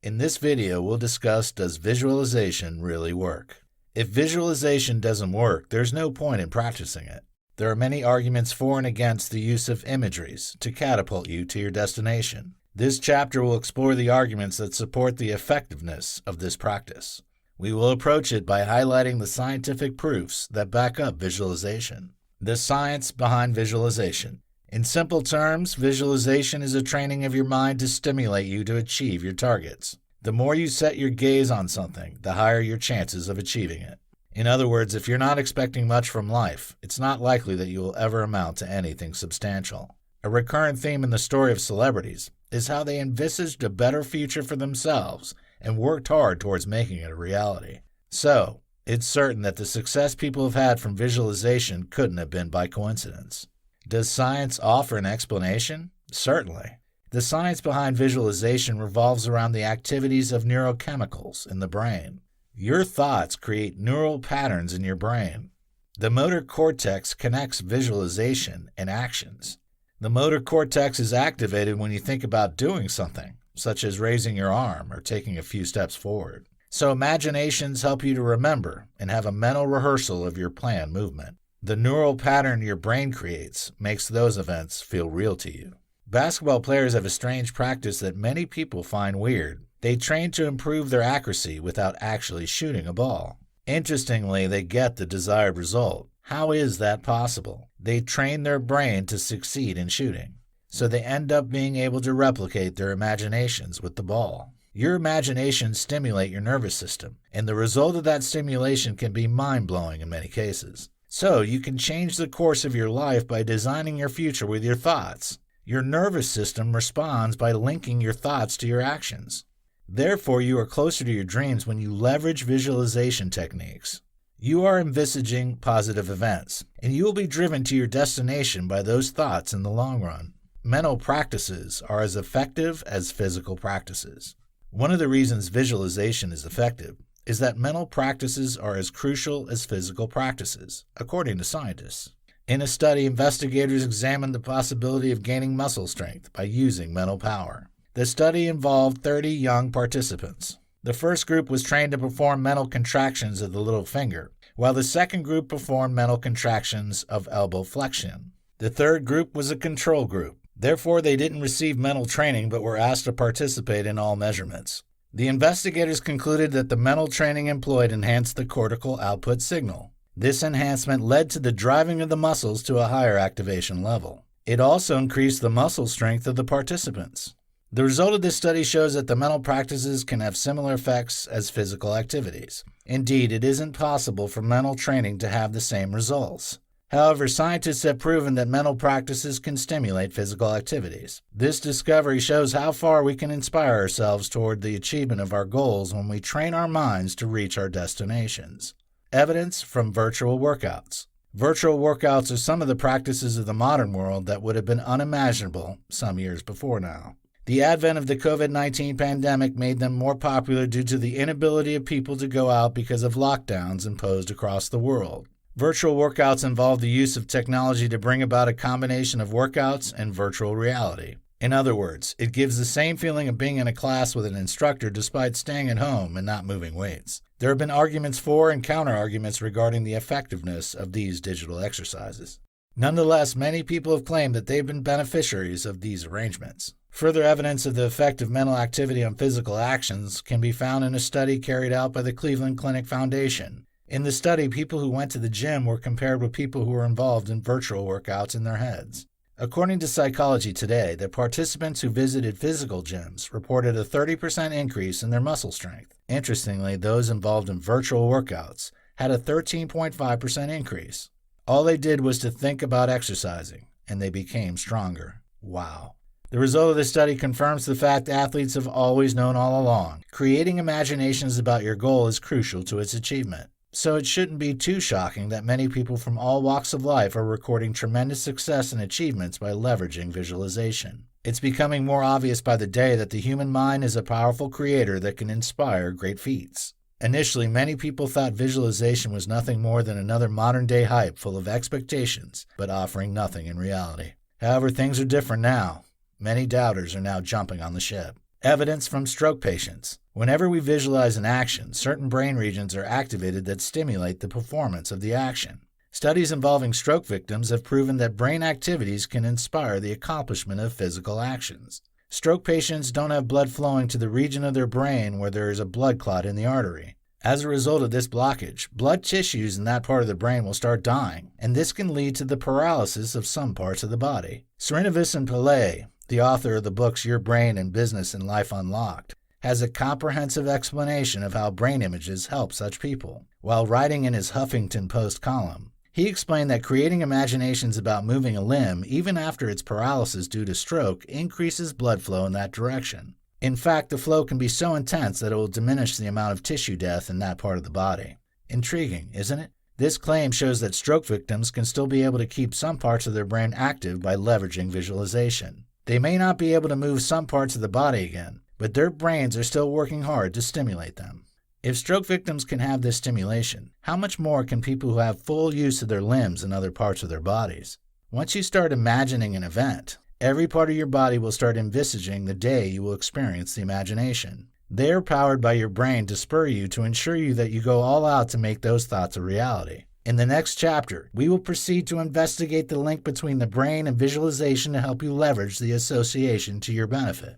In this video, we'll discuss, does visualization really work? If visualization doesn't work, there's no point in practicing it. There are many arguments for and against the use of imageries to catapult you to your destination. This chapter will explore the arguments that support the effectiveness of this practice. We will approach it by highlighting the scientific proofs that back up visualization. The science behind visualization. In simple terms, visualization is a training of your mind to stimulate you to achieve your targets. The more you set your gaze on something, the higher your chances of achieving it. In other words, if you're not expecting much from life, it's not likely that you will ever amount to anything substantial. A recurrent theme in the story of celebrities is how they envisaged a better future for themselves and worked hard towards making it a reality. So, it's certain that the success people have had from visualization couldn't have been by coincidence. Does science offer an explanation? Certainly. The science behind visualization revolves around the activities of neurochemicals in the brain. Your thoughts create neural patterns in your brain. The motor cortex connects visualization and actions. The motor cortex is activated when you think about doing something, such as raising your arm or taking a few steps forward. So imaginations help you to remember and have a mental rehearsal of your planned movement. The neural pattern your brain creates makes those events feel real to you. Basketball players have a strange practice that many people find weird. They train to improve their accuracy without actually shooting a ball. Interestingly, they get the desired result. How is that possible? They train their brain to succeed in shooting, so they end up being able to replicate their imaginations with the ball. Your imaginations stimulate your nervous system, and the result of that stimulation can be mind-blowing in many cases. So you can change the course of your life by designing your future with your thoughts. Your nervous system responds by linking your thoughts to your actions. Therefore, you are closer to your dreams when you leverage visualization techniques. You are envisaging positive events, and you will be driven to your destination by those thoughts in the long run. Mental practices are as effective as physical practices. One of the reasons visualization is effective is that mental practices are as crucial as physical practices, according to scientists. In a study, investigators examined the possibility of gaining muscle strength by using mental power. The study involved 30 young participants. The first group was trained to perform mental contractions of the little finger, while the second group performed mental contractions of elbow flexion. The third group was a control group. Therefore, they didn't receive mental training but were asked to participate in all measurements. The investigators concluded that the mental training employed enhanced the cortical output signal. This enhancement led to the driving of the muscles to a higher activation level. It also increased the muscle strength of the participants. The result of this study shows that the mental practices can have similar effects as physical activities. Indeed, it isn't possible for mental training to have the same results. However, scientists have proven that mental practices can stimulate physical activities. This discovery shows how far we can inspire ourselves toward the achievement of our goals when we train our minds to reach our destinations. Evidence from virtual workouts. Virtual workouts are some of the practices of the modern world that would have been unimaginable some years before now. The advent of the COVID-19 pandemic made them more popular due to the inability of people to go out because of lockdowns imposed across the world. Virtual workouts involve the use of technology to bring about a combination of workouts and virtual reality. In other words, it gives the same feeling of being in a class with an instructor despite staying at home and not moving weights. There have been arguments for and counter-arguments regarding the effectiveness of these digital exercises. Nonetheless, many people have claimed that they've been beneficiaries of these arrangements. Further evidence of the effect of mental activity on physical actions can be found in a study carried out by the Cleveland Clinic Foundation. In the study, people who went to the gym were compared with people who were involved in virtual workouts in their heads. According to Psychology Today, the participants who visited physical gyms reported a 30% increase in their muscle strength. Interestingly, those involved in virtual workouts had a 13.5% increase. All they did was to think about exercising, and they became stronger. Wow. The result of this study confirms the fact athletes have always known all along. Creating imaginations about your goal is crucial to its achievement. So it shouldn't be too shocking that many people from all walks of life are recording tremendous success and achievements by leveraging visualization. It's becoming more obvious by the day that the human mind is a powerful creator that can inspire great feats. Initially, many people thought visualization was nothing more than another modern-day hype full of expectations, but offering nothing in reality. However, things are different now. Many doubters are now jumping on the ship. Evidence from stroke patients. Whenever we visualize an action, certain brain regions are activated that stimulate the performance of the action. Studies involving stroke victims have proven that brain activities can inspire the accomplishment of physical actions. Stroke patients don't have blood flowing to the region of their brain where there is a blood clot in the artery. As a result of this blockage, blood tissues in that part of the brain will start dying, and this can lead to the paralysis of some parts of the body. Srinivasan Pillai, the author of the books Your Brain and Business and Life Unlocked, has a comprehensive explanation of how brain images help such people. While writing in his Huffington Post column, he explained that creating imaginations about moving a limb, even after its paralysis due to stroke, increases blood flow in that direction. In fact, the flow can be so intense that it will diminish the amount of tissue death in that part of the body. Intriguing, isn't it? This claim shows that stroke victims can still be able to keep some parts of their brain active by leveraging visualization. They may not be able to move some parts of the body again, but their brains are still working hard to stimulate them. If stroke victims can have this stimulation, how much more can people who have full use of their limbs and other parts of their bodies? Once you start imagining an event, every part of your body will start envisaging the day you will experience the imagination. They are powered by your brain to spur you to ensure you that you go all out to make those thoughts a reality. In the next chapter, we will proceed to investigate the link between the brain and visualization to help you leverage the association to your benefit.